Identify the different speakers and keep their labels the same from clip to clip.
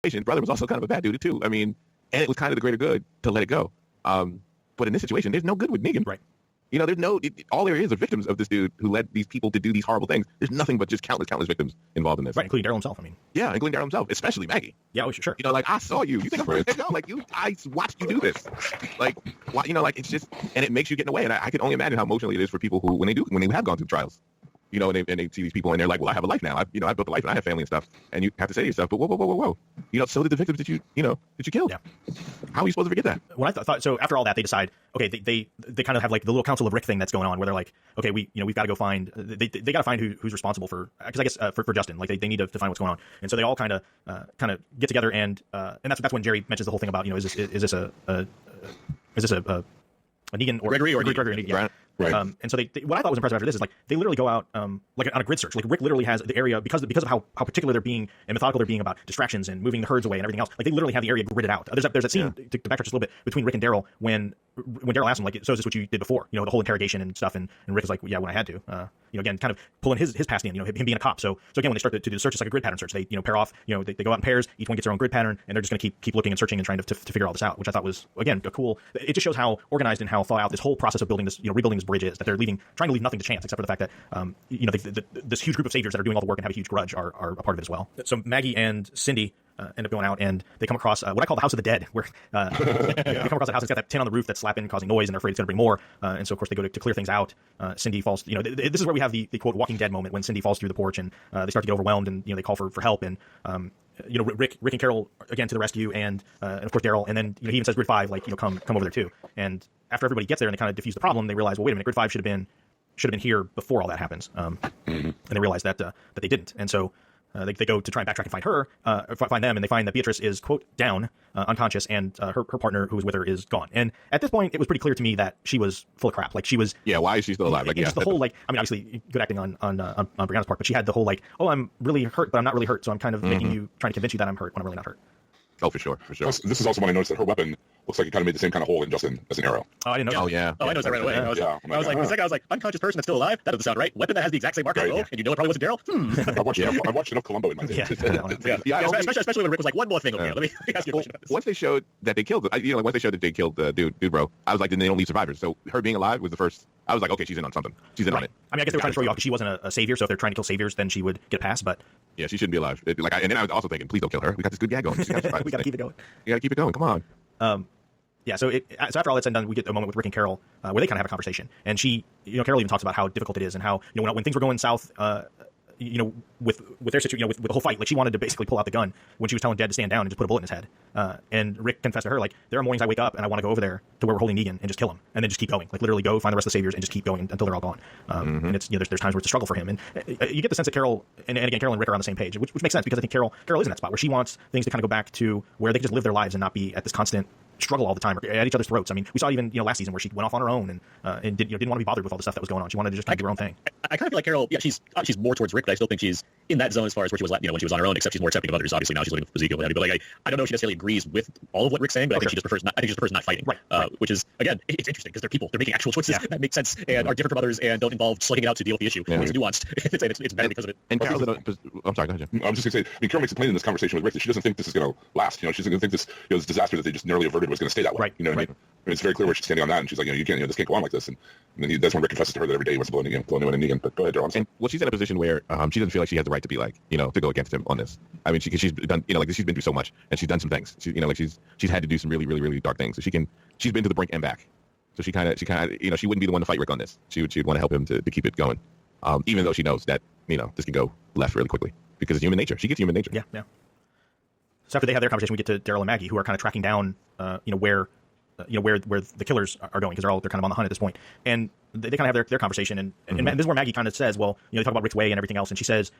Speaker 1: His brother was also kind of a bad dude too. I mean, and it was kind of the greater good to let it go. But in this situation, there's no good with Negan.
Speaker 2: Right.
Speaker 1: All there is are victims of this dude who led these people to do these horrible things. There's nothing but just countless victims involved in this.
Speaker 2: Right, including Daryl himself. I mean,
Speaker 1: yeah, including Daryl himself, especially Maggie.
Speaker 2: Yeah, oh, sure.
Speaker 1: I saw you. You think I'm crazy? I watched you do this. It's just, and it makes you get in the way. And I can only imagine how emotionally it is for people who, when they have gone through trials, and they see these people and they're like, well, I have a life now. I built a life and I have family and stuff. And you have to say to yourself, but whoa. So did the victims that you killed.
Speaker 2: Yeah.
Speaker 1: How are you supposed to forget that?
Speaker 2: When I thought so, after all that, they decide, okay, they kind of have like the little Council of Rick thing that's going on, where they're like, okay, we've got to go find, they got to find who's responsible for, because I guess for Justin, like they need to find what's going on, and so they all kind of get together, and that's when Jerry mentions the whole thing about, is this a Negan or
Speaker 3: Gregory or
Speaker 2: Gregory? Yeah.
Speaker 1: Right.
Speaker 2: And so what I thought was impressive after this is like they literally go out like on a grid search. Like Rick literally has the area because of how particular they're being and methodical they're being about distractions and moving the herds away and everything else. Like they literally have the area gridded out. There's that scene to backtrack just a little bit between Rick and Daryl when Daryl asks him, like, so is this what you did before? The whole interrogation and stuff. And Rick is like, well, yeah, when I had to. Again, kind of pulling his past in. Him being a cop. So again, when they start to do the search, it's like a grid pattern search. They pair off. They go out in pairs. Each one gets their own grid pattern, and they're just going to keep looking and searching and trying to figure all this out. Which I thought was, again, a cool. It just shows how organized and how thought out this whole process of building this, rebuilding this bridge is. That they're trying to leave nothing to chance, except for the fact that this huge group of saviors that are doing all the work and have a huge grudge are a part of it as well. So Maggie and Cindy end up going out, and they come across what I call the House of the Dead, where they come across a house that's got that tin on the roof that's slapping, causing noise, and they're afraid it's going to bring more. And so, of course, they go to clear things out. Cindy falls. This is where we have the quote Walking Dead moment when Cindy falls through the porch, and they start to get overwhelmed, and they call for help, and Rick and Carol again to the rescue, and of course Daryl, and then he even says Grid 5, like, come over there too. And after everybody gets there and they kind of defuse the problem, they realize, well, wait a minute, Grid 5 should have been here before all that happens. And they realize that they didn't, and so. They go to try and backtrack and find her, find them, and they find that Beatrice is, quote, down, unconscious, and her partner who was with her is gone. And at this point, it was pretty clear to me that she was full of crap. Like, she was...
Speaker 1: Yeah, why is she still alive? Like,
Speaker 2: just the whole, like... I mean, obviously, good acting on Brianna's part, but she had the whole, like, oh, I'm really hurt, but I'm not really hurt, so I'm kind of trying to convince you that I'm hurt when I'm really not hurt.
Speaker 1: Oh, for sure.
Speaker 4: This is also when I noticed that her weapon looks like it kind of made the same kind of hole in Justin as an arrow.
Speaker 2: Oh, I didn't know.
Speaker 1: Oh, yeah.
Speaker 3: Oh, I noticed that right away. I was like, unconscious person that's still alive? That doesn't sound right. Weapon that has the exact same mark as the hole, and it probably wasn't Daryl?
Speaker 4: I watched enough Columbo in my day.
Speaker 3: Especially when Rick was like, one more thing over here. Let me ask you a question about this.
Speaker 1: Once they showed that they killed, once they showed that they killed the dude, bro, I was like, then they don't leave survivors. So her being alive was the first. I was like, okay, she's in on something. She's in on it.
Speaker 2: I mean, I guess they were trying to throw you off because she wasn't a savior, so if they're trying to kill saviors, then she would get a pass, but...
Speaker 1: Yeah, she shouldn't be alive. And then I was also thinking, please don't kill her. We got this good gag going.
Speaker 2: We got to keep it going.
Speaker 1: You got to keep it going. Come on.
Speaker 2: Yeah, so after all that's done, we get a moment with Rick and Carol where they kind of have a conversation. And she, Carol even talks about how difficult it is and how, when things were going south, with their situation, with the whole fight, like she wanted to basically pull out the gun when she was telling Dad to stand down and just put a bullet in his head. And Rick confessed to her, like, there are mornings I wake up and I want to go over there to where we're holding Negan and just kill him and then just keep going, like literally go find the rest of the saviors and just keep going until they're all gone. And it's, there's times where it's a struggle for him. And you get the sense that Carol, and again, Carol and Rick are on the same page, which makes sense because I think Carol is in that spot where she wants things to kind of go back to where they can just live their lives and not be at this constant struggle all the time or at each other's throats. I mean, we saw even last season where she went off on her own and didn't want to be bothered with all the stuff that was going on. She wanted to just kind of do her own thing.
Speaker 3: I kind of feel like Carol, she's more towards Rick, but I still think she's in that zone as far as where she was, when she was on her own. Except she's more accepting of others. Obviously now she's living with Ezekiel, but like I don't know if she necessarily agrees with all of what Rick's saying, but I think she just prefers not fighting. Right. Which is, again, it's interesting because they're people, they're making actual choices that make sense and are different from others and don't involve slugging it out to deal with the issue. Yeah. It's nuanced. It's better because of it.
Speaker 1: And Carol, I'm sorry, go ahead, Jim.
Speaker 4: I was just going to say, Carol makes it plain in this conversation with Rick that she doesn't think this is going to last. She's going to think this, this disaster that they just narrowly averted was going to stay that way.
Speaker 2: Right.
Speaker 4: You know what I mean? It's very clear where she's standing on that, and she's like, you can't, this can't go on like this. And then that's when Rick confesses to her that every day he wants to blow anyone in Negan. But go ahead, Daryl.
Speaker 1: And she's in a position where she doesn't feel like she has the right to be like, to go against him on this. I mean, she's done, she's been through so much, and she's done some things. She's had to do some really, really, really dark things. So she's been to the brink and back. So she kind of, she wouldn't be the one to fight Rick on this. She'd want to help him to keep it going, even though she knows that this can go left really quickly because it's human nature. She gets human nature.
Speaker 2: Yeah. So after they have their conversation, we get to Daryl and Maggie, who are kind of tracking down, where the killers are going because they're kind of on the hunt at this point, and they kind of have their conversation, and this is where Maggie kind of says, well, they talk about Rick's way and everything else, and she says,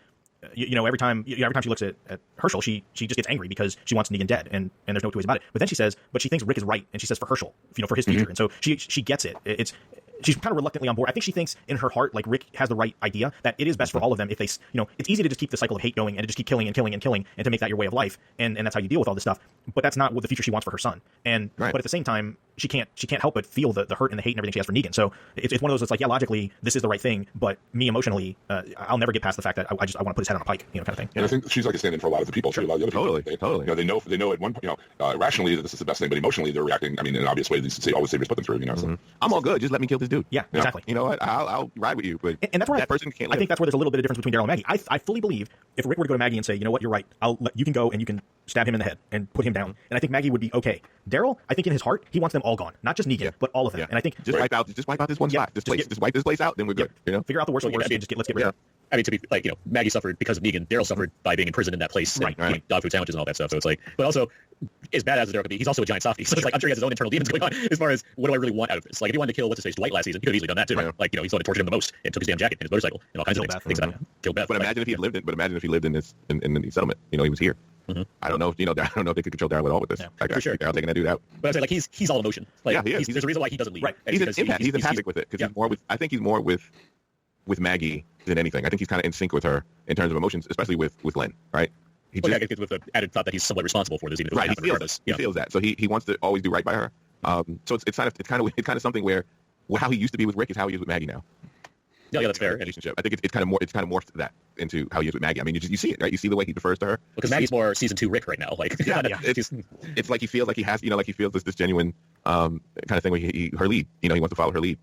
Speaker 2: every time she looks at Herschel, she just gets angry because she wants Negan dead, and there's no two ways about it. But then she says, but she thinks Rick is right, and she says for Herschel, for his future, and so she gets it. She's kind of reluctantly on board. I think she thinks in her heart, like, Rick has the right idea that it is best for all of them if they, it's easy to just keep the cycle of hate going and to just keep killing and killing and killing and to make that your way of life, and that's how you deal with all this stuff. But that's not what the future she wants for her son. And right. But at the same time, she can't help but feel the hurt and the hate and everything she has for Negan. So it's one of those that's like, yeah, logically this is the right thing, but me emotionally, I'll never get past the fact that I want to put his head on a pike, kind of thing.
Speaker 4: And I think she's like a stand-in for a lot of the people. Sure. A lot of the other people.
Speaker 1: Totally.
Speaker 4: They know at one point, rationally that this is the best thing, but emotionally they're reacting. I mean, in an obvious way, all the saviors put them through. So.
Speaker 1: I'm all good. Just let me kill this dude.
Speaker 2: Yeah, exactly.
Speaker 1: You know what? I'll ride with you, but
Speaker 2: and that's where
Speaker 1: that person can't live.
Speaker 2: I think that's where there's a little bit of difference between Daryl and Maggie. I fully believe if Rick were to go to Maggie and say, you know what, you're right, you can go and you can stab him in the head and put him down, and I think Maggie would be okay. Daryl, I think in his heart, he wants them all gone, not just Negan, but all of them. And I think
Speaker 1: just wipe out this one spot, just wipe this place out, then we're good.
Speaker 2: Figure out the worst of the worst, and let's get rid of it.
Speaker 3: I mean, to be like, Maggie suffered because of Negan. Daryl suffered by being in prison in that place, and eating dog food sandwiches and all that stuff. So it's like, but also, as badass as Daryl could be, he's also a giant softie. So it's like, I'm sure he has his own internal demons going on as far as what do I really want out of this. Like, if he wanted to kill what's his face Dwight last season, he could have easily done that too. Right? Like, he's the one that tortured him the most and took his damn jacket and his motorcycle and all kinds of things. Killed Beth.
Speaker 1: But imagine if he lived in this in the settlement. He was here. Mm-hmm. I don't know if they could control Daryl at all with this.
Speaker 3: Yeah, for sure.
Speaker 1: Daryl taking that dude out.
Speaker 3: But I say, like, he's all emotion. Like,
Speaker 1: he is.
Speaker 3: There's a reason why he doesn't leave.
Speaker 1: Right. He's empathic with it because he's more with. I think he's more with Maggie than anything. I think he's kind of in sync with her in terms of emotions, especially with Len. Right.
Speaker 3: With the added thought that he's somewhat responsible for this, even if
Speaker 1: he feels that. So he wants to always do right by her. So it's kind of something where how he used to be with Rick is how he is with Maggie now.
Speaker 3: Yeah, that's fair.
Speaker 1: Relationship. I think it's kind of morphed that into how he is with Maggie. I mean, you see it, right? You see the way he defers to her.
Speaker 3: Because Maggie's more season 2 Rick right now. Like,
Speaker 1: it's like he feels like he has, like he feels this genuine kind of thing where her lead. He wants to follow her lead.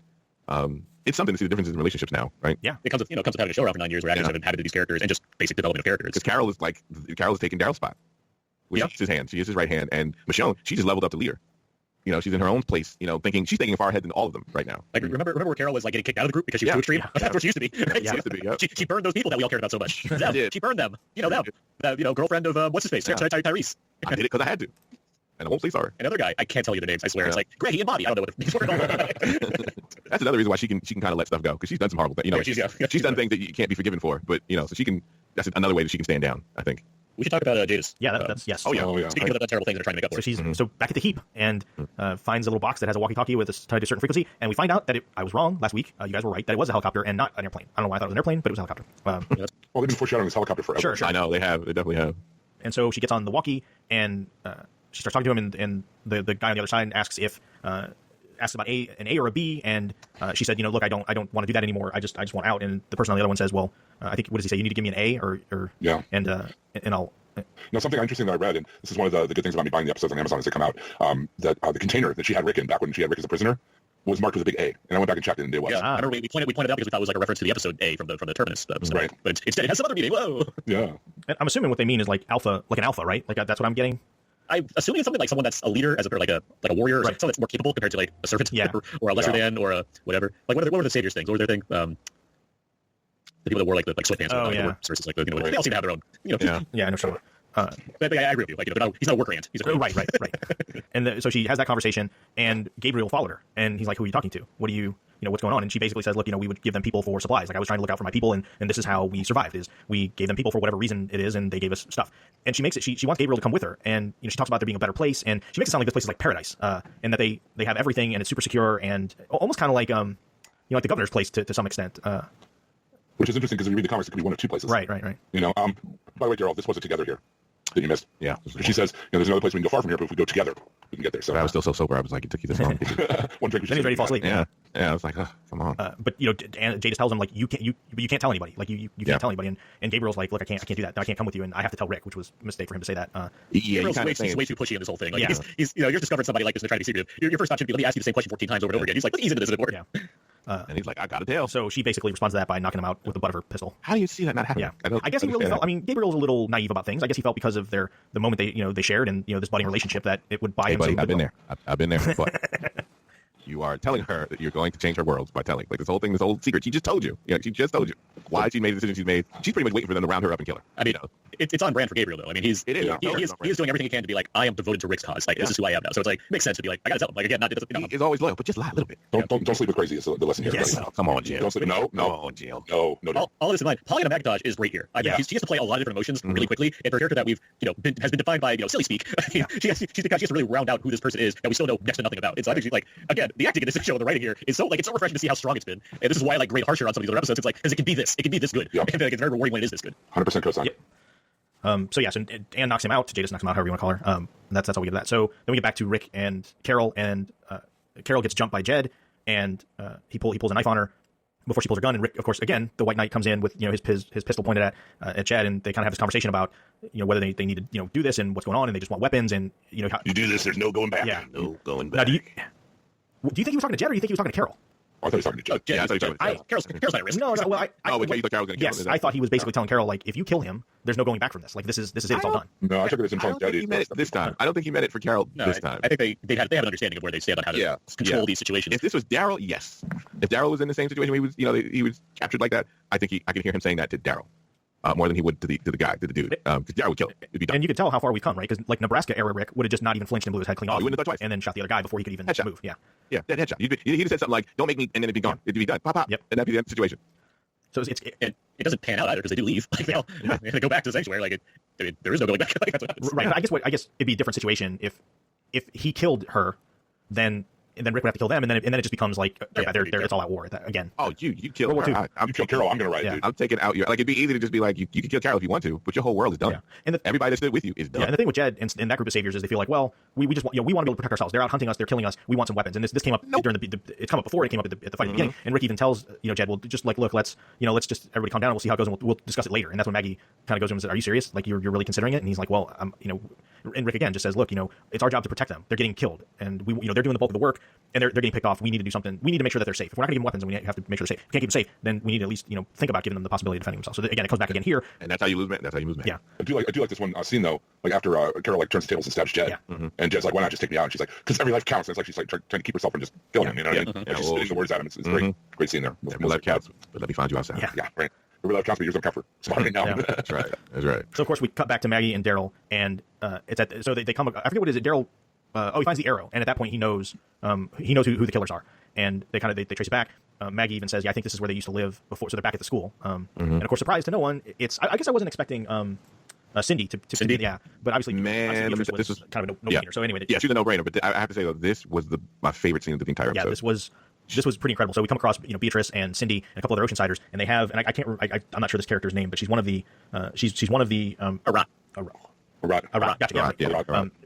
Speaker 1: It's something to see the differences in relationships now, right?
Speaker 3: Yeah, it comes with having a show around for 9 years where actors have inhabited these characters and just basic development of characters.
Speaker 1: Because Carol is taking Daryl's spot. She's his hand. She is his right hand, and Michonne, she just leveled up to leader. She's in her own place, she's thinking far ahead than all of them right now.
Speaker 3: Like, remember where Carol was like getting kicked out of the group because she was too extreme? That's where she used to be. Right?
Speaker 1: She used to be,
Speaker 3: she burned those people that we all cared about so much. She burned them. Them. Girlfriend of what's his face? Tyrese.
Speaker 1: I did it because I had to. And I won't say sorry.
Speaker 3: Another guy, I can't tell you the names, I swear. It's like Greggy and Bobby. I don't know what the
Speaker 1: That's another reason why she can kind of let stuff go, because she's done some horrible things. She's done things that you can't be forgiven for, but so she can. That's another way that she can stand down, I think.
Speaker 3: We should talk about Jadis.
Speaker 2: Yeah, that's yes.
Speaker 1: Oh yeah.
Speaker 3: Speaking of the terrible things that are trying to make up for.
Speaker 2: So she's back at the heap and finds a little box that has a walkie-talkie with tied to a certain frequency, and we find out that I was wrong last week. You guys were right that it was a helicopter and not an airplane. I don't know why I thought it was an airplane, but it was a helicopter.
Speaker 4: Well, they've been foreshadowing this helicopter forever.
Speaker 2: Sure.
Speaker 1: I know they definitely have.
Speaker 2: And so she gets on the walkie and she starts talking to him, and the guy on the other side asks about an A or a B, and she said, look, I don't want to do that anymore. I just want out. And the person on the other one says, well, I think, what does he say? You need to give me an A or
Speaker 4: yeah.
Speaker 2: And I'll.
Speaker 4: Something interesting that I read, and this is one of the good things about me buying the episodes on Amazon as they come out, that the container that she had Rick in back when she had Rick as a prisoner was marked with a big A, and I went back and checked it, and it was.
Speaker 3: Yeah, I remember we pointed out because we thought it was like a reference to the episode A from the Terminus episode. Right. But instead it has some other meaning. Whoa.
Speaker 4: Yeah.
Speaker 2: And I'm assuming what they mean is like alpha, like an alpha, right? Like that's what I'm getting.
Speaker 3: I'm assuming it's something like someone that's a leader, or like a warrior, or someone that's more capable compared to like a servant, or a lesser than, or a whatever. Like what were the saviors things? What were their thing? The people that wore like sweatpants, versus like they all seem to have their own.
Speaker 2: I know sure.
Speaker 3: But I agree with you. Like, he's not a worker ant. He's a
Speaker 2: right. And so she has that conversation, and Gabriel followed her, and he's like, "Who are you talking to? What do you what's going on?" And she basically says, "Look, we would give them people for supplies. Like I was trying to look out for my people, and this is how we survived. Is we gave them people for whatever reason it is, and they gave us stuff." And she makes it. She wants Gabriel to come with her, and she talks about there being a better place, and she makes it sound like this place is like paradise, and that they have everything, and it's super secure, and almost kind of like like the governor's place to some extent.
Speaker 4: Which is interesting because if you read the comics, it could be one of two places.
Speaker 2: Right.
Speaker 4: By the way, Daryl, this was a together here that you missed.
Speaker 1: Yeah.
Speaker 4: She says, there's another place we can go far from here, but if we go together, we can get there. So
Speaker 1: I was still so sober. I was like, it took you this long.
Speaker 4: One drink.
Speaker 2: Then he's ready to fall asleep.
Speaker 1: Yeah. I was like, come on.
Speaker 2: But and Jadis tells him like you can't tell anybody. Like you can't tell anybody. And Gabriel's like, look, I can't do that. No, I can't come with you, and I have to tell Rick, which was a mistake for him to say that.
Speaker 3: He's way too pushy in this whole thing. Like he's you've discovered somebody like this and they're trying to be secretive. Your first thought should be, let me ask you the same question 14 times over and over again. He's like, ease into this a bit more.
Speaker 2: Yeah.
Speaker 1: And he's like, I gotta tell.
Speaker 2: So she basically responds to that by knocking him out with the butt of her pistol.
Speaker 1: How do you see that not happening?
Speaker 2: Yeah. I guess he really felt. I mean, Gabriel was a little naive about things. I guess he felt because of the moment they shared and this budding relationship that it would buy him.
Speaker 1: Buddy, I've been there. I've been there. But you are telling her that you're going to change her world by telling this whole secret. She just told you. She just told you why she made the decision she's made. She's pretty much waiting for them to round her up and kill her.
Speaker 3: I mean, it's on brand for Gabriel though. I mean, he is doing everything he can to be like, I am devoted to Rick's cause. Like this is who I am now. So it's like makes sense to be like, I gotta tell him. Like again,
Speaker 1: he is always loyal, but just lie a little bit.
Speaker 4: Don't sleep with crazy. Is the lesson here.
Speaker 1: Yes. Come on, Jill.
Speaker 4: Don't sleep. No.
Speaker 1: Come on, Jill.
Speaker 4: No.
Speaker 3: All of this in mind. Polygon McIntosh is great here. I mean, she has to play a lot of different emotions really quickly, and for a character that we've has been defined by silly speak. She has to really round out who this person is that we still know next to nothing about. And so I think she's like, again, the acting in this show and the writing here is so it's so refreshing to see how strong it's been. And this is why I like Great Harsher on some of these other episodes. It's like because it can be this good. Yep. And it's very rewarding when it is this good.
Speaker 4: 100% co-sign.
Speaker 2: Yep. So Anne knocks him out. Jadis knocks him out, however you want to call her. That's how we get to that. So then we get back to Rick and Carol, and Carol gets jumped by Jed, and he pulls a knife on her before she pulls her gun. And Rick, of course, again, the White Knight comes in with his pistol pointed at Jed, and they kind of have this conversation about whether they need to do this and what's going on, and they just want weapons, and how,
Speaker 4: you do this, there's no going back.
Speaker 2: Yeah,
Speaker 1: No going back.
Speaker 2: Now, do you think he was talking to Jed, or do you think he was talking to Carol?
Speaker 4: I thought he was talking to Jed.
Speaker 1: Yeah, I thought you were talking about
Speaker 3: Carol's not at risk.
Speaker 2: No. Well,
Speaker 1: you thought Carol was going to kill him?
Speaker 2: I thought he was basically telling Carol, like, if you kill him, there's no going back from this. Like, this is it. It's all done.
Speaker 4: No, I took it as him
Speaker 1: I
Speaker 4: telling
Speaker 1: don't think
Speaker 4: Jed.
Speaker 1: he meant it this time. I don't think he meant it for Carol this time.
Speaker 3: I think they have an understanding of where they stand on how to control these situations.
Speaker 1: If this was Daryl, yes. If Daryl was in the same situation where he was captured like that, I think I can hear him saying that to Daryl. More than he would to the dude. Because Daryl would kill him. It'd be done.
Speaker 2: And you could tell how far we've come, right? Because like Nebraska era Rick would have just not even flinched and blew his head clean off.
Speaker 1: He wouldn't have thought twice.
Speaker 2: And then shot the other guy before he could even move. Yeah.
Speaker 1: Yeah, that headshot. He'd have said something like, "Don't make me," and then it'd be gone. It'd be done. Pop, pop.
Speaker 2: Yep.
Speaker 1: And that'd be the end of the situation.
Speaker 2: So
Speaker 3: and it doesn't pan out either because they do leave. Like they go back to the sanctuary. Like there is no going back. Like, that's what happens.
Speaker 2: right. But I guess it'd be a different situation if he killed her, then Rick would have to kill them, and then it just becomes like it's all out war again.
Speaker 1: Oh, you killed
Speaker 2: World War
Speaker 1: her.
Speaker 2: II.
Speaker 1: I'm
Speaker 4: You kill Carol, I'm gonna ride, dude.
Speaker 1: I'm taking out your. Like, it'd be easy to just be like, you can kill Carol if you want to, but your whole world is done.
Speaker 2: Yeah. And
Speaker 1: everybody that stood with you is done.
Speaker 2: Yeah, and the thing with Jed and that group of saviors is they feel like, well, we just want we want to be able to protect ourselves. They're out hunting us. They're killing us. We want some weapons. And this came up during it's come up before. It came up at the fight at the beginning. And Rick even tells Jed, well, just like look, let's just everybody calm down. And we'll see how it goes, and we'll discuss it later. And that's when Maggie kind of goes to him and says, are you serious? Like you're really considering it? And he's like, well, and Rick again just says, look, it's our job to protect them. They're getting killed, and they're doing the bulk of the work, and they're getting picked off. We need to do something. We need to make sure that they're safe. If we're not going to give them weapons, and we have to make sure they're safe. If we can't keep them safe, then we need to at least think about giving them the possibility of defending themselves. So again, it comes back again here.
Speaker 1: And that's how you lose man.
Speaker 2: Yeah.
Speaker 4: I do like this one scene though. Like after Carol turns the tables and stabs Jed, and Jed's like, "Why not just take me out?" And she's like, "Because every life counts." And it's like she's like trying to keep herself from just killing him. You know what I mean? Like she's spitting the words at him. It's great scene there.
Speaker 1: Every life counts, but let me find you outside.
Speaker 4: Yeah, right. Every life counts, but you're gonna cover. Spotting now.
Speaker 1: That's right. That's right.
Speaker 2: So of course we cut back to Maggie and Daryl, and so they come. I forget what is it. Daryl. He finds the arrow, and at that point he knows who the killers are, and they trace it back. Maggie even says, "Yeah, I think this is where they used to live before." So they're back at the school, and of course, surprise to no one. I guess I wasn't expecting Cindy to
Speaker 3: Cindy?
Speaker 2: yeah, but obviously, this was kind of a no-brainer. So anyway,
Speaker 1: she's a no-brainer. But I have to say though, this was my favorite scene of the entire episode.
Speaker 2: This was pretty incredible. So we come across Beatrice and Cindy and a couple other Oceansiders, and they have, and I'm not sure this character's name, but she's one of the she's one of the
Speaker 4: Right.
Speaker 2: Gotcha.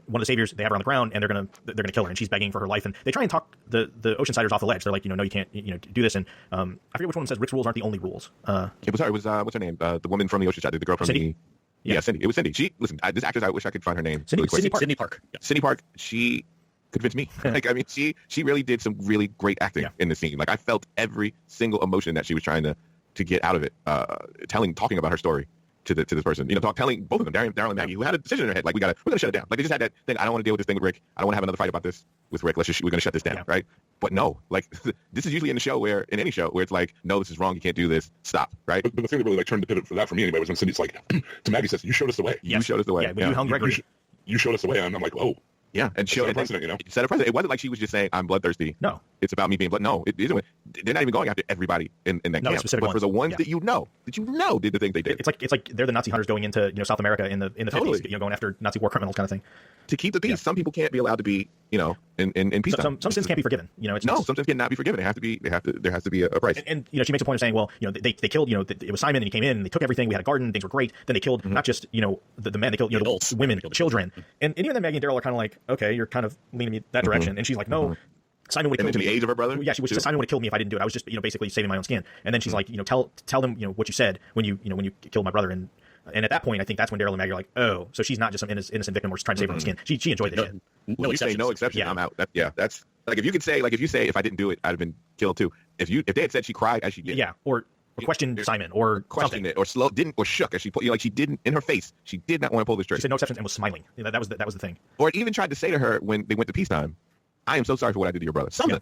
Speaker 2: One of the saviors. They have her on the ground, and they're gonna kill her, and she's begging for her life. And they try and talk the Oceansiders off the ledge. They're like, no, you can't, do this. And I forget which one says Rick's rules aren't the only rules.
Speaker 1: It was what's her name? The woman from the Oceanside, the girl from
Speaker 2: Cindy?
Speaker 1: Yeah, Cindy. It was Cindy. This actress, I wish I could find her name.
Speaker 2: Cindy Park.
Speaker 3: Sydney Park. Yeah.
Speaker 1: Cindy Park. She convinced me. She really did some really great acting in the scene. Like I felt every single emotion that she was trying to get out of it. Talking about her story to this person, telling both of them, Daryl and Maggie, who had a decision in their head, like we're gonna shut it down. Like they just had that thing. I don't want to deal with this thing with Rick. I don't want to have another fight about this with Rick. We're gonna shut this down, right? But no, like this is usually in any show where it's like, no, this is wrong. You can't do this. Stop, right?
Speaker 4: But the thing that really turned the pivot for that for me anyway was when Cindy's like to Maggie says, "You showed us the way.
Speaker 1: You showed us the way.
Speaker 2: Yeah, when you hung Gregory,
Speaker 4: you showed us the way." And I'm like, "Oh."
Speaker 1: Yeah, and
Speaker 4: set a precedent,
Speaker 1: set a precedent. It wasn't like she was just saying, "I'm bloodthirsty."
Speaker 2: No,
Speaker 1: it's about me being blood. No, it isn't. They're not even going after everybody in that camp. But for the ones that did the things they did.
Speaker 2: It's like they're the Nazi hunters going into South America in the 50s, going after Nazi war criminals kind of thing.
Speaker 1: To keep the peace, some people can't be allowed to be, in peace.
Speaker 2: Some sins can't be forgiven.
Speaker 1: Some sins cannot be forgiven. There has to be a price.
Speaker 2: And she makes a point of saying, well, they killed, it was Simon, and he came in and they took everything. We had a garden, things were great. Then they killed not just the men, they killed the women, children, and even then Maggie and Daryl are kind of like, okay, you're kind of leaning me that direction, and she's like, no. Simon would have killed me.
Speaker 1: The age of her brother?
Speaker 2: Yeah, she said Simon would have killed me if I didn't do it. I was just, basically saving my own skin. And then she's like, tell them, what you said when you killed my brother. And at that point, I think that's when Daryl and Maggie are like, oh, so she's not just some innocent victim or just trying to save her own skin. She enjoyed this shit.
Speaker 1: No exception.
Speaker 2: Yeah.
Speaker 1: I'm out. That's like if you say if I didn't do it, I'd have been killed too. If they had said she cried as she did.
Speaker 2: Yeah, or questioned Simon, or
Speaker 1: questioned it, or shook as she put, she didn't in her face. She did not want to pull this trigger.
Speaker 2: She said no exceptions and was smiling. That was the thing.
Speaker 1: Or even tried to say to her when they went to peacetime, "I am so sorry for what I did to your brother." Something. Yeah.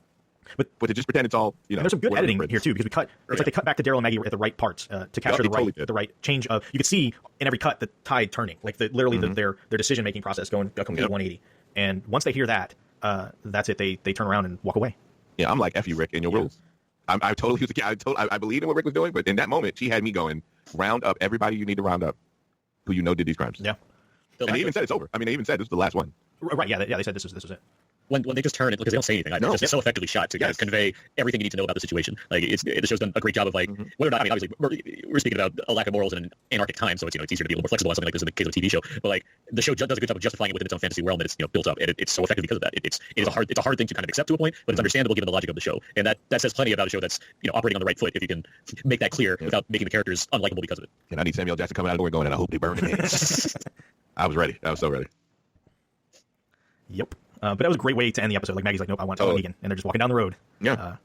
Speaker 1: But to just pretend it's all,
Speaker 2: And there's some good editing here too, because it's like they cut back to Daryl and Maggie at the right parts to capture the right change of. You could see in every cut the tide turning, like their decision making process going to 180. And once they hear that, that's it. They turn around and walk away.
Speaker 1: Yeah, I'm like, F you, Rick, and your rules. I totally was a kid. I believed in what Rick was doing, but in that moment, she had me going, round up everybody you need to round up who did these crimes.
Speaker 2: Yeah.
Speaker 1: And they even said it's over. I mean, they even said this is the last one.
Speaker 2: Right. Yeah. They said this was it.
Speaker 3: when they just turn it, because they don't say anything.
Speaker 1: No.
Speaker 3: It's so effectively shot to kind of convey everything you need to know about the situation. Like the show's done a great job of like whether or not, I mean, obviously we're speaking about a lack of morals in an anarchic time, so it's it's easier to be a little more flexible on something like this in the case of a TV show. But like the show does a good job of justifying it within its own fantasy realm that it's built up, and it's so effective because of that. It's a hard thing to kind of accept to a point, but it's understandable given the logic of the show, and that says plenty about a show that's operating on the right foot if you can make that clear without making the characters unlikable because of it.
Speaker 1: And I need Samuel Jackson coming out of the door going, and I hope they burn him. I was ready. I was so ready.
Speaker 2: Yep. But that was a great way to end the episode. Like Maggie's like, nope, I want Negan, and they're just walking down the road.
Speaker 1: Yeah.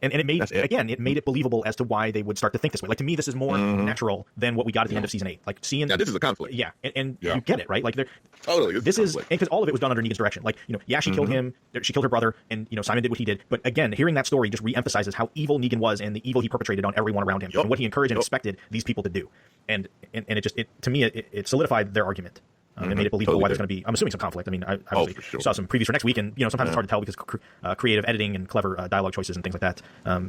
Speaker 2: And it made it made it believable as to why they would start to think this way. Like to me, this is more natural than what we got at the end of season 8. Like seeing
Speaker 1: this is a conflict.
Speaker 2: Yeah, and you get it, right? Like
Speaker 1: totally.
Speaker 2: This is because all of it was done under Negan's direction. Like she killed him, she killed her brother, and Simon did what he did. But again, hearing that story just reemphasizes how evil Negan was and the evil he perpetrated on everyone around him, and what he encouraged and expected these people to do. And it to me it solidified their argument. It made it believable why there's going to be, I'm assuming, some conflict. I mean, I obviously saw some previews for next week, and sometimes it's hard to tell because creative editing and clever dialogue choices and things like that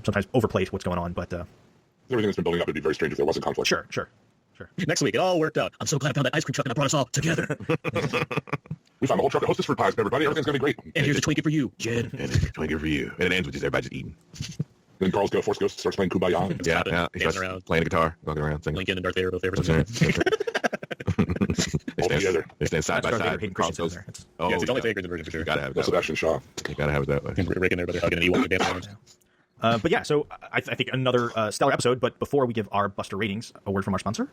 Speaker 2: sometimes overplay what's going on. But
Speaker 4: everything that's been building up, it'd be very strange if there wasn't conflict.
Speaker 2: Sure.
Speaker 3: Next week, it all worked out. I'm so glad I found that ice cream truck and I brought us all together.
Speaker 4: We found a whole truck of Hostess pies, everybody. Everything's going to be great.
Speaker 3: And here's a Twinkie for you, Jed.
Speaker 1: And here's a Twinkie for you. And it ends with just everybody just eating.
Speaker 4: Then Carl's Force Ghost starts playing Kumbaya.
Speaker 1: Yeah. He starts
Speaker 3: around.
Speaker 1: playing the guitar, walking around, singing.
Speaker 3: Lincoln and Darth Vader are both there.
Speaker 1: They stand side by side.
Speaker 2: It's
Speaker 3: it's only Vader in the version for sure.
Speaker 1: You gotta have it.
Speaker 4: That's Sebastian Shaw.
Speaker 1: You gotta have it that way.
Speaker 3: And Rick and everybody hugging and Ewok dancing arms.
Speaker 2: but yeah, so I think another stellar episode. But before we give our Buster ratings, a word from our sponsor.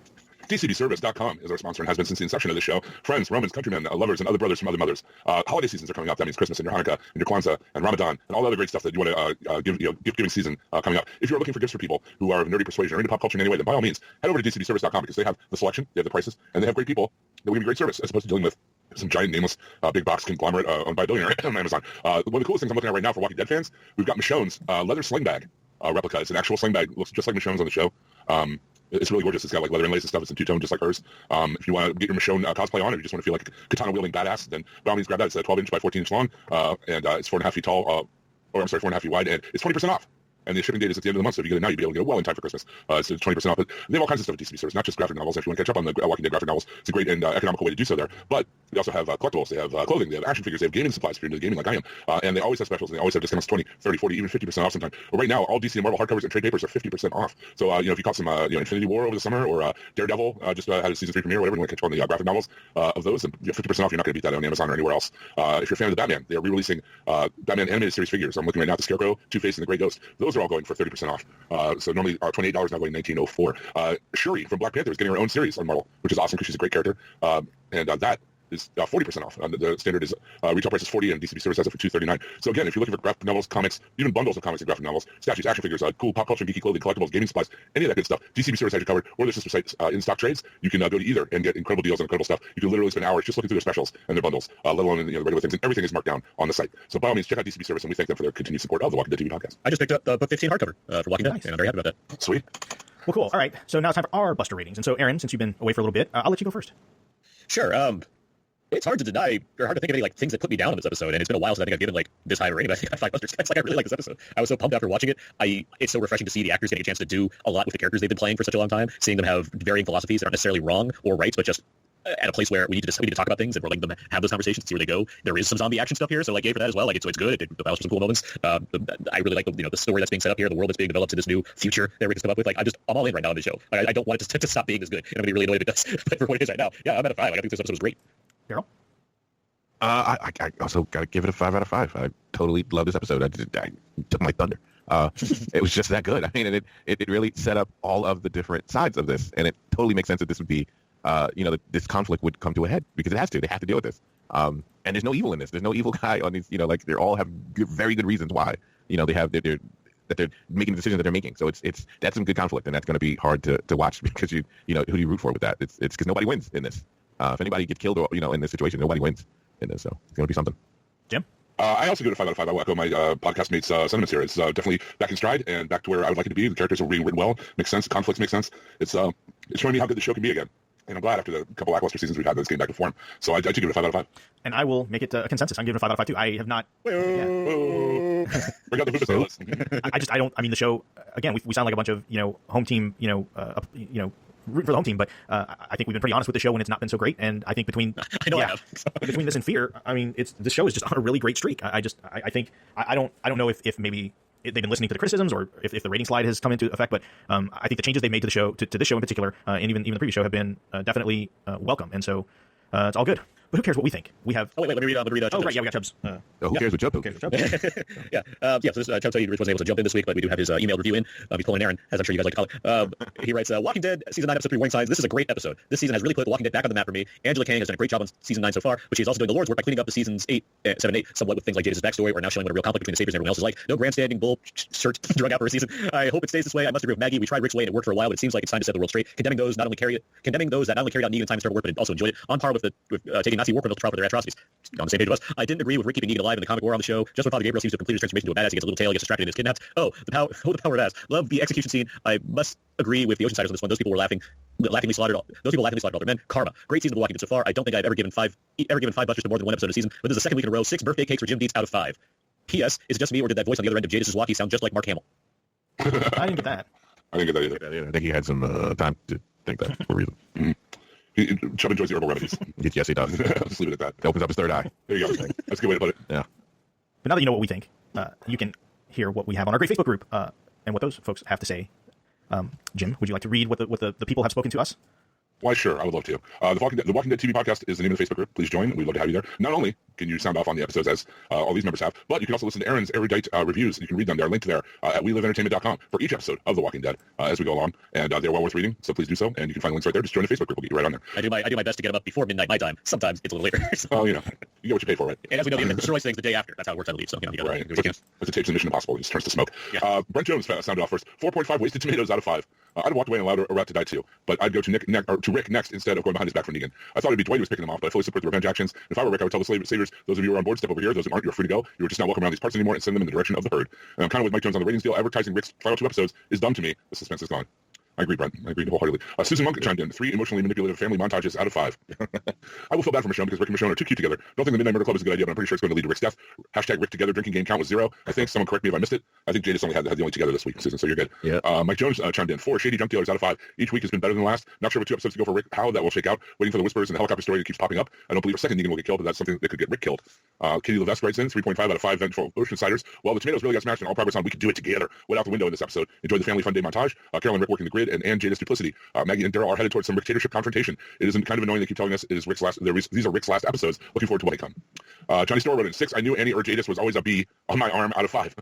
Speaker 4: DCBService.com is our sponsor and has been since the inception of the show. Friends, Romans, countrymen, lovers, and other brothers from other mothers. Holiday seasons are coming up. That means Christmas and your Hanukkah and your Kwanzaa and Ramadan and all the other great stuff that you want to give, gift-giving season coming up. If you're looking for gifts for people who are of nerdy persuasion or into pop culture in any way, then by all means, head over to DCBService.com because they have the selection, they have the prices, and they have great people that will give you great service as opposed to dealing with some giant, nameless, big box conglomerate owned by a billionaire on Amazon. One of the coolest things I'm looking at right now for Walking Dead fans, we've got Michonne's leather sling bag replica. It's an actual sling bag. It looks just like Michonne's on the show. It's really gorgeous. It's got like leather inlays and stuff. It's in two-tone, just like hers. If you want to get your Michonne cosplay on, or you just want to feel like a katana-wielding badass, then by all means grab that. It's 12-inch by 14-inch long, and it's 4.5 feet tall, 4.5 feet wide, and it's 20% off. And the shipping date is at the end of the month, so if you get it now, you'll be able to get it well in time for Christmas. It's 20% off. But they have all kinds of stuff at DC Service, not just graphic novels. If you want to catch up on the Walking Dead graphic novels, it's a great and economical way to do so there. But they also have collectibles, they have clothing, they have action figures, they have gaming supplies if you're into gaming like I am. And they always have specials, and they always have discounts 20, 30, 40, even 50% off sometimes. Well, right now, all DC and Marvel hardcovers and trade papers are 50% off. So, if you caught some Infinity War over the summer, or Daredevil just had a season 3 premiere, whatever, you want to catch up on the graphic novels of those, and 50% off, you're not going to beat that on Amazon or anywhere else. If you're a fan of the Batman, they are re-releasing Batman animated series figures. I'm looking right now at the Scarecrow, Two-Face, and the Grey Ghost. Those are all going for 30% off. So normally $28, now going $19.04. Shuri from Black Panther is getting her own series on Marvel, which is awesome because she's a great character. And that is 40% off. The standard is retail price is $40, and DCB Service has it for $239. So again, if you're looking for graphic novels, comics, even bundles of comics and graphic novels, statues, action figures, cool pop culture and geeky clothing, collectibles, gaming supplies, any of that good stuff, DCB Service has you covered. Or their sister sites in stock trades. You can go to either and get incredible deals on incredible stuff. You can literally spend hours just looking through their specials and their bundles, let alone the regular things. And everything is marked down on the site. So by all means, check out DCB Service, and we thank them for their continued support of the Walking Dead TV podcast.
Speaker 3: I just picked up book 15 hardcover for Walking Dead, and I'm very happy about that.
Speaker 4: Sweet.
Speaker 2: Well, cool. All right. So now it's time for our Buster ratings. And so, Aaron, since you've been away for a little bit, I'll let you go first.
Speaker 3: Sure. It's hard to deny, or hard to think of any things that put me down on this episode, and it's been a while since I think I've given this high a rating. But I think I 5 Busters. I really like this episode. I was so pumped after watching it. It's so refreshing to see the actors getting a chance to do a lot with the characters they've been playing for such a long time, seeing them have varying philosophies that aren't necessarily wrong or right, but just at a place where we need to talk about things, and we're letting them have those conversations, see where they go. There is some zombie action stuff here, so yay for that as well. It's good. It allows for some cool moments. I really like the story that's being set up here, the world that's being developed to this new future that Rick has come up with. I'm all in right now on this show. I don't want it to stop being this good, and I'm gonna be really annoyed if it does. But for what it is right now, yeah, I'm at a 5. I think this episode was great.
Speaker 2: Daryl?
Speaker 1: I also got to give it a 5 out of 5. I totally love this episode. I took my thunder. It was just that good. I mean, it really set up all of the different sides of this, and it totally makes sense that this would be, this conflict would come to a head because it has to. They have to deal with this. And there's no evil in this. There's no evil guy on these. They all have very good reasons why. They have they're making the decisions that they're making. So that's some good conflict, and that's going to be hard to watch because who do you root for with that? It's because nobody wins in this. If anybody gets killed or in this situation, nobody wins in this. So it's going to be something.
Speaker 2: Jim?
Speaker 4: I also give it a 5 out of 5. I will echo my podcast mate's sentiments here. It's definitely back in stride and back to where I would like it to be. The characters are being written well. Makes sense. The conflicts make sense. It's showing me how good the show can be again. And I'm glad after the couple lackluster seasons we've had that it's getting back to form. So I do give it a 5 out of 5.
Speaker 2: And I will make it a consensus. I'm giving it a 5 out of 5 too. I have not.
Speaker 4: Bring out the Vuvuzela.
Speaker 2: I mean, the show again. We sound like a bunch of home team root for the home team, but I think we've been pretty honest with the show when it's not been so great, and I think between
Speaker 3: I know I have.
Speaker 2: between this and Fear, I mean, the show is just on a really great streak. I think I don't know if maybe they've been listening to the criticisms or if the rating slide has come into effect, but I think the changes they made to the show, to this show in particular, and even the previous show, have been definitely welcome, and so it's all good. But who cares what we think? We have.
Speaker 3: Oh wait, let me read.
Speaker 2: Oh right, yeah, we got Chubbs.
Speaker 1: Who cares what Chubb?
Speaker 2: Who cares what Chubbs?
Speaker 3: Yeah. So this Chubb Rich wasn't able to jump in this week, but we do have his emailed review in. He's pulling Aaron, as I'm sure you guys like to call it. He writes, Walking Dead, Season 9, Episode 3, Warning Signs. This is a great episode. This season has really put The Walking Dead back on the map for me. Angela Kang has done a great job on Season 9 so far, but she's also doing the Lord's work by cleaning up the Seasons 7 and 8 somewhat with things like Jada's backstory, or now showing what a real conflict between the Saviors and everyone else is like. No grandstanding bull shirt drug out for a season. I hope it stays this way. I must agree with Maggie. We tried Rick's way and it worked for a while, but it seems like it's time to set the world straight. Condemning those that not only carried out Negan in time to start work, but also enjoyed it. On par with taking Nazi war criminals to trial for their atrocities. On the same page with us. I didn't agree with Rick keeping Negan alive in the comic war on the show. Just when Father Gabriel seems to have completed his transformation to a badass, he gets a little tail, gets distracted, and is kidnapped. The power of ass. Love the execution scene. I must agree with the Oceansiders on this one. Those people were laughingly slaughtered all their men. Karma. Great season of The Walking Dead so far. I don't think I've ever given five butchers to more than one episode a season, but this is the second week in a row. 6 birthday cakes for Jim Dietz out of 5. P.S. Is it just me, or did that voice on the other end of Jadis' walkie sound just like Mark Hamill?
Speaker 2: I didn't get that.
Speaker 4: I didn't get that either.
Speaker 1: I think he had some time to think that for a reason.
Speaker 4: Chubb enjoys the herbal remedies.
Speaker 1: Yes, he does.
Speaker 4: Just leave it at that.
Speaker 1: It opens up his third eye.
Speaker 4: There you go. That's a good way to put it.
Speaker 1: Yeah.
Speaker 2: But now that you know what we think, you can hear what we have on our great Facebook group and what those folks have to say. Jim, would you like to read what the people have spoken to us?
Speaker 4: Why, sure, I would love to. The Walking Dead TV podcast is the name of the Facebook group. Please join. We'd love to have you there. Not only can you sound off on the episodes as all these members have, but you can also listen to Aaron's erudite reviews. You can read them. They're linked there at WeLiveEntertainment.com for each episode of The Walking Dead as we go along, and they're well worth reading. So please do so, and you can find links right there. Just join the Facebook group. We'll get you right on there.
Speaker 3: I do my best to get them up before midnight my time. Sometimes it's a little later. So.
Speaker 4: Well, you get what you pay for, right?
Speaker 3: And as we know, the internet destroys things the day after. That's how it works, I believe. So you got
Speaker 4: right. It's a tapes Mission Impossible. It just turns to smoke. Yeah. Brent Jones sounded off first. 4.5 wasted tomatoes out of 5. I'd walked away and allowed a rat to die too, but I'd go to Rick next instead of going behind his back for Negan. I thought it'd be Dwight who was picking them off, but I fully support the revenge actions. If I were Rick, I would tell the Saviors, those of you who are on board, step over here. Those who aren't, you're free to go. You are just not welcome around these parts anymore, and send them in the direction of the herd. And I'm kind of with Mike Jones on the ratings deal. Advertising Rick's final 2 episodes is dumb to me. The suspense is gone. I agree, Brent. I agree wholeheartedly. Susan Monk chimed in. 3 emotionally manipulative family montages out of 5. I will feel bad for Michonne because Rick and Michonne are too cute together. Don't think the Midnight Murder Club is a good idea, but I'm pretty sure it's going to lead to Rick's death. Hashtag Rick together drinking game count was 0. I think someone correct me if I missed it. I think Jadis only had the only together this week, Susan, so you're good.
Speaker 1: Yeah.
Speaker 4: Mike Jones chimed in. 4 shady junk dealers out of 5. Each week has been better than the last. Not sure what 2 episodes to go for Rick, how that will shake out. Waiting for the whispers and the helicopter story that keeps popping up. I don't believe a second Negan will get killed, but that's something that could get Rick killed. Katie Levesque writes in 3.5 out of 5 vengeful Oceansiders. Well, the tomatoes really got smashed and all progress on we could do it together. Went out the window in this episode. Enjoyed the family fun day montage. Carol and Rick working the grid and Jadis duplicity. Maggie and Daryl are headed towards some dictatorship confrontation. It is kind of annoying they keep telling us it is Rick's last. These are Rick's last episodes. Looking forward to what they come. Johnny Store wrote in 6. I knew Annie or Jadis was always a B on my arm out of 5.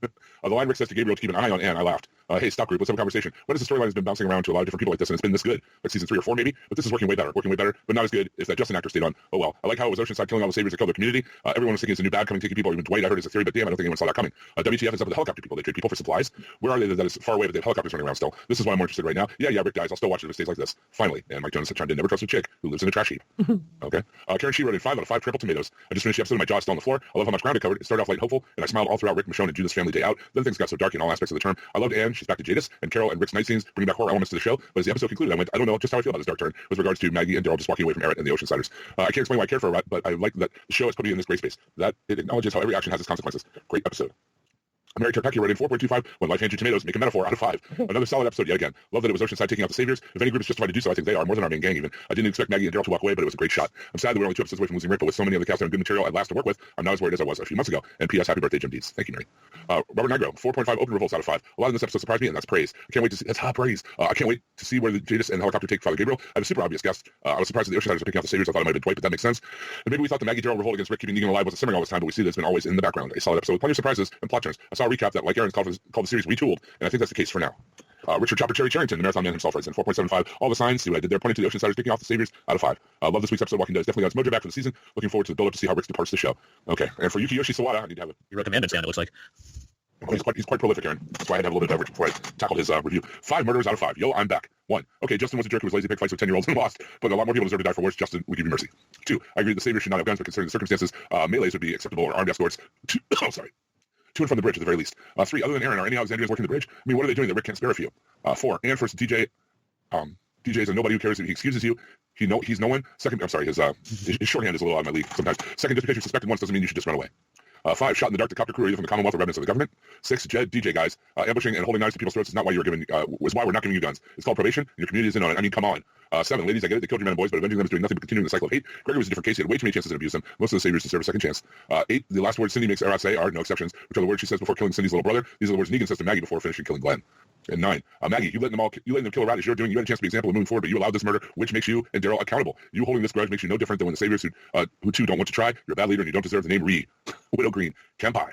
Speaker 4: The line Rick says to Gabriel to keep an eye on Anne. I laughed. Hey, stop group. Let's have a conversation. What is the storyline has been bouncing around to a lot of different people like this, and it's been this good, like season 3 or 4 maybe. But this is working way better, but not as good if that Justin actor stayed on. Oh well. I like how it was Oceanside killing all the Saviors that killed their community. Everyone was thinking it's a new bad coming taking people. Even Dwight, I heard it's a theory, but damn, I don't think anyone saw that coming. WTF is up with the helicopter people. They trade people for supplies. Where are they? That is far away, but they have helicopters running around still. This is why I'm more interested right now. Yeah, Rick dies. I'll still watch it if it stays like this. Finally. And Mike Jones had tried to never trust a chick who lives in a trash heap. Okay. Karen Shee wrote in 5 out of 5 triple tomatoes. I just finished the episode and my jaw's still on the floor. I love how much ground it covered. It started off light hopeful, and I smiled all throughout Rick, Michonne, and Judith's family day out. Then things got so dark in all aspects of the term. I loved Anne. She's back to Jadis, and Carol and Rick's night scenes, bringing back horror elements to the show. But as the episode concluded, I went, I don't know just how I feel about this dark turn with regards to Maggie and Daryl just walking away from Eret and the Oceansiders. I can't explain why I care for a rat, but I like that the show is putting in this gray space. That it acknowledges how every action has its consequences. Great episode. Mary Turkaki wrote in 4.25 when life hands you tomatoes, make a metaphor out of 5. Another solid episode yet again. Love that it was Oceanside taking out the Saviors. If any group is justified to do so, I think they are, more than our main gang even. I didn't expect Maggie and Daryl to walk away, but it was a great shot. I'm sad that we're only 2 episodes away from losing Rick, but with so many of the cast and good material at last to work with, I'm not as worried as I was a few months ago. And P.S. Happy birthday, Jim Deeds. Thank you, Mary. Robert Nigro, 4.5 open revolts out of 5. A lot of this episode surprised me, and that's praise. I can't wait to see, that's hot praise. I can't wait to see where the Jadis and the helicopter take Father Gabriel. I have a super obvious guest. I was surprised that the Oceansiders are picking out the Saviors. I thought it might have been Dwight, but that makes sense. And maybe we thought the Maggie Daryl revolt against Rick keeping Negan alive wasn't simmering all this time, but we see that it's been always in the background. A solid episode with plenty of surprises and plot turns. I saw a recap that, like Aaron's called the series retooled, and I think that's the case for now. Richard Chopper Cherry Charrington, the Marathon Man himself, writes in 4.75. All the signs, see what I did there, pointing to the Oceansiders picking off the Saviors out of 5. Love this week's episode. Walking Dead definitely got its mojo back for the season. Looking forward to the build-up to see how Rick departs the show. Okay, and for Yukiyoshi Sawada, I need to have
Speaker 3: You wrote commandments down, it looks like.
Speaker 4: He's quite prolific, Aaron. That's why I had to have a little bit of beverage before I tackled his review. 5 murderers out of 5. Yo, I'm back. 1. Okay, Justin was a jerk who was lazy pick fights with 10-year-olds and lost, but a lot more people deserve to die for worse. Justin, we give you mercy. 2. I agree the Saviors should not have guns, but considering the circumstances, melees would be acceptable or armed escorts. 2. Oh, sorry. To and from the bridge at the very least. 3. Other than Aaron, are any Alexandrians working the bridge? I mean, what are they doing that Rick can't spare a few? 4. And first, DJ. DJ is a nobody who cares if he excuses you. He's no one. Second, I'm sorry, his shorthand is a little out of my league sometimes. Second, just because you're suspected once doesn't mean you should just run away. 5, shot in the dark to copter crew either from the Commonwealth or remnants of the government. 6, Jed DJ guys. Ambushing and holding knives to people's throats is not why you're giving. Is why we're not giving you guns. It's called probation, and your community is in on it. I mean, come on. 7, ladies, I get it. They killed your men and boys, but avenging them is doing nothing but continuing the cycle of hate. Gregory was a different case. He had way too many chances to abuse them. Most of the saviors deserve a second chance. 8, the last words Cindy makes Era say are no exceptions, which are the words she says before killing Cindy's little brother. These are the words Negan says to Maggie before finishing killing Glenn. And 9, Maggie, you letting them kill a rat is your doing. You had a chance to be an example of moving forward, but you allowed this murder, which makes you and Daryl accountable. You holding this grudge makes you no different than when the saviors who too don't want to try. You're a bad leader and you don't deserve the name Ree. Widow Green, Kampai.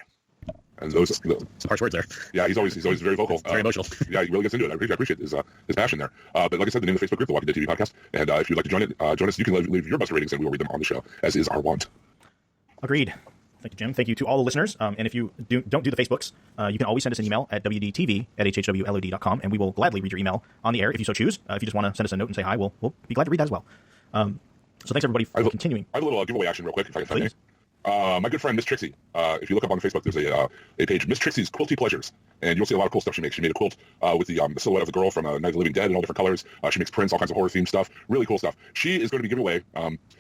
Speaker 4: And those
Speaker 3: some harsh words there.
Speaker 4: Yeah, he's always very vocal.
Speaker 3: Very emotional.
Speaker 4: Yeah, he really gets into it. I appreciate his passion there. But like I said, the name of the Facebook group, The Walking Dead TV Podcast. And if you'd like to join us, you can leave your best ratings and we will read them on the show, as is our want.
Speaker 2: Agreed. Thank you, Jim. Thank you to all the listeners. And if you don't do the Facebooks, you can always send us an email at wdtv@hhwlod.com, and we will gladly read your email on the air if you so choose. If you just want to send us a note and say hi, we'll be glad to read that as well. So thanks, everybody, for continuing.
Speaker 4: I have a little giveaway action real quick, if I can. My good friend, Miss Trixie. If you look up on Facebook, there's a page, Miss Trixie's Quilty Pleasures. And you'll see a lot of cool stuff she makes. She made a quilt with the silhouette of the girl from Night of the Living Dead and all different colors. She makes prints, all kinds of horror-themed stuff. Really cool stuff. She is going to be giving away,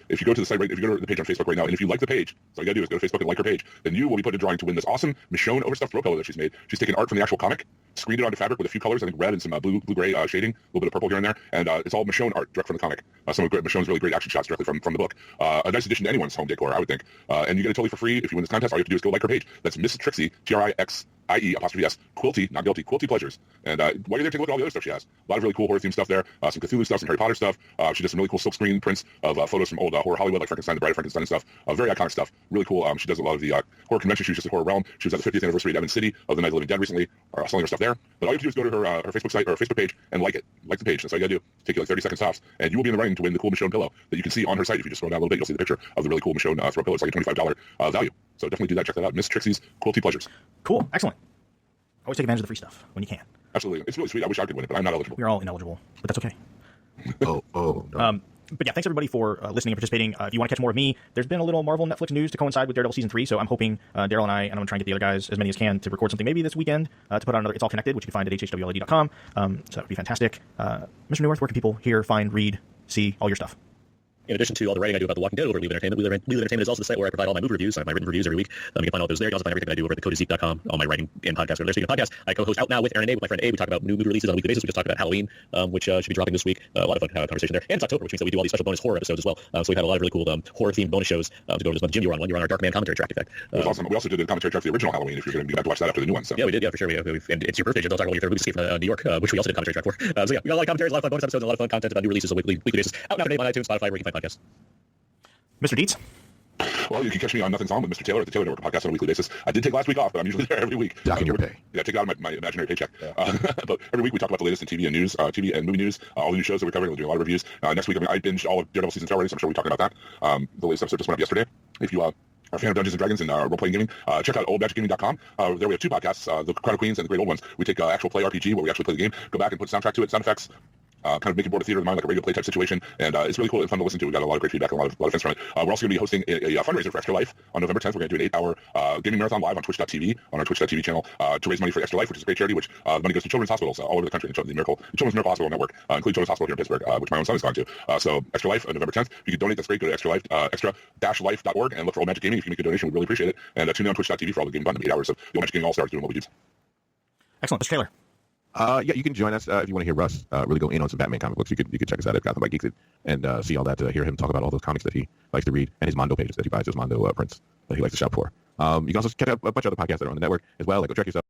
Speaker 4: if you go to the site, if you go to the page on Facebook right now, and if you like the page, so all you got to do is go to Facebook and like her page, then you will be put in a drawing to win this awesome Michonne overstuffed throw pillow that she's made. She's taken art from the actual comic, screened it onto fabric with a few colors, I think red and some blue-gray shading, a little bit of purple here and there, and it's all Michonne art direct from the comic. Some of Michonne's really great action shots directly from the book. A nice addition to anyone's home decor, I would think. And you get it totally for free if you win this contest. All you have to do is go like her page. That's Miss Trixie, TRIXIE''S, Quilty, not guilty, Quilty Pleasures. And while you're there, take a look at all the other stuff she has. A lot of really cool horror-themed stuff there. Some Cthulhu stuff, some Harry Potter stuff. She does some really cool silkscreen prints of photos from old horror Hollywood, like Frankenstein, the Bride of Frankenstein and stuff. Very iconic stuff. Really cool. She does a lot of the horror conventions. She was just at Horror Realm. She was at the 50th anniversary at Evans City of the Night of the Living Dead recently, selling her stuff there. But all you have to do is go to her Facebook site or her Facebook page and like it. Like the page. That's all you got to do. Take you like 30 seconds tops. And you will be in the running to win the cool Michonne pillow that you can see on her site. If you just scroll down a little bit, you'll see the picture of the really cool Michonne throw pillow. It's like a $25 value. So definitely do that. Check that out. Miss Trixie's Quilty Pleasures.
Speaker 2: Cool. Excellent. Always take advantage of the free stuff when you can.
Speaker 4: Absolutely. It's really sweet. I wish I could win it, but I'm not eligible.
Speaker 2: We're all ineligible, but that's okay.
Speaker 1: No.
Speaker 2: But yeah, thanks everybody for listening and participating. If you want to catch more of me, there's been a little Marvel Netflix news to coincide with Daredevil Season 3, so I'm hoping Daryl and I'm going to try and get the other guys, as many as can, to record something maybe this weekend to put on another It's All Connected, which you can find at hhwled.com. So that would be fantastic. Mr. Newworth, where can people hear, find, read, see all your stuff?
Speaker 3: In addition to all the writing I do about The Walking Dead over at Leave Entertainment, Leave Entertainment is also the site where I provide all my movie reviews. I have my written reviews every week. You can find all those there. You can also find everything I do over at thecodeiszeek.com. All my writing and podcasts are there. Speaking of podcasts, I co-host Out Now with Aaron A. with my friend A. We talk about new movie releases on a weekly basis. We just talked about Halloween, which should be dropping this week. A lot of fun conversation there. And it's October, which means that we do all these special bonus horror episodes as well. So we've had a lot of really cool horror-themed bonus shows to go to this month. Jim, you were on one. You were on our Dark Man commentary track, in fact.
Speaker 4: It was awesome. We also did a commentary track for the original Halloween, if you're going to be back to watch that after the new one. So.
Speaker 3: Yeah, we did. Yeah, for sure. And it's your birthday, Jim. Don't talk about your favorite movie, Escape from New York, which we also did a commentary track for. So yeah, we got a lot of commentaries, a lot of fun bonus episodes, and a lot of fun content about new releases on a weekly basis. Out now today on iTunes, Spotify, where you can find podcasts.
Speaker 2: Mr. Dietz?
Speaker 4: Well, you can catch me on Nothing's On with Mr. Taylor at the Taylor Network podcast on a weekly basis. I did take last week off, but I'm usually there every week.
Speaker 1: Docking your pay.
Speaker 4: Yeah, take it out of my imaginary paycheck. Yeah. But every week we talk about the latest in TV and news, TV and movie news, all the new shows that we're covering. We'll do a lot of reviews. Next week, I binged all of Daredevil season 2 already, so I'm sure we'll be talking about that. The latest episode just went up yesterday. If you are a fan of Dungeons & Dragons and role-playing gaming, check out oldmagicgaming.com. There we have 2 podcasts, the Crown of Queens and the Great Old Ones. We take actual play RPG, where we actually play the game, go back and put soundtrack to it, sound effects, kind of making board of theater of the mind like a radio play type situation, and it's really cool and fun to listen to. We got a lot of great feedback and a lot of fans from it. We're also going to be hosting a fundraiser for Extra Life on November 10th. We're going to do an 8-hour gaming marathon live on twitch.tv, on our twitch.tv channel, to raise money for Extra Life, which is a great charity, which the money goes to children's hospitals all over the country, the Children's Miracle Hospital Network, including Children's Hospital here in Pittsburgh, which my own son has gone to. So Extra Life on November 10th. If you can donate, that's great. Go to extra-life.org and look for Old Magic Gaming. If you can make a donation, we really appreciate it. And tune in on twitch.tv for all the gaming fun. 8 hours of the Old Magic Gaming All-Stars doing what we do.
Speaker 2: Excellent. Mr. Taylor?
Speaker 1: Yeah, you can join us if you want to hear Russ really go in on some Batman comic books. You could check us out at Gotham by Geeks and see all that. Hear him talk about all those comics that he likes to read and his Mondo pages that he buys, those Mondo prints that he likes to shop for. You can also check out a bunch of other podcasts that are on the network as well. Like go check yourself.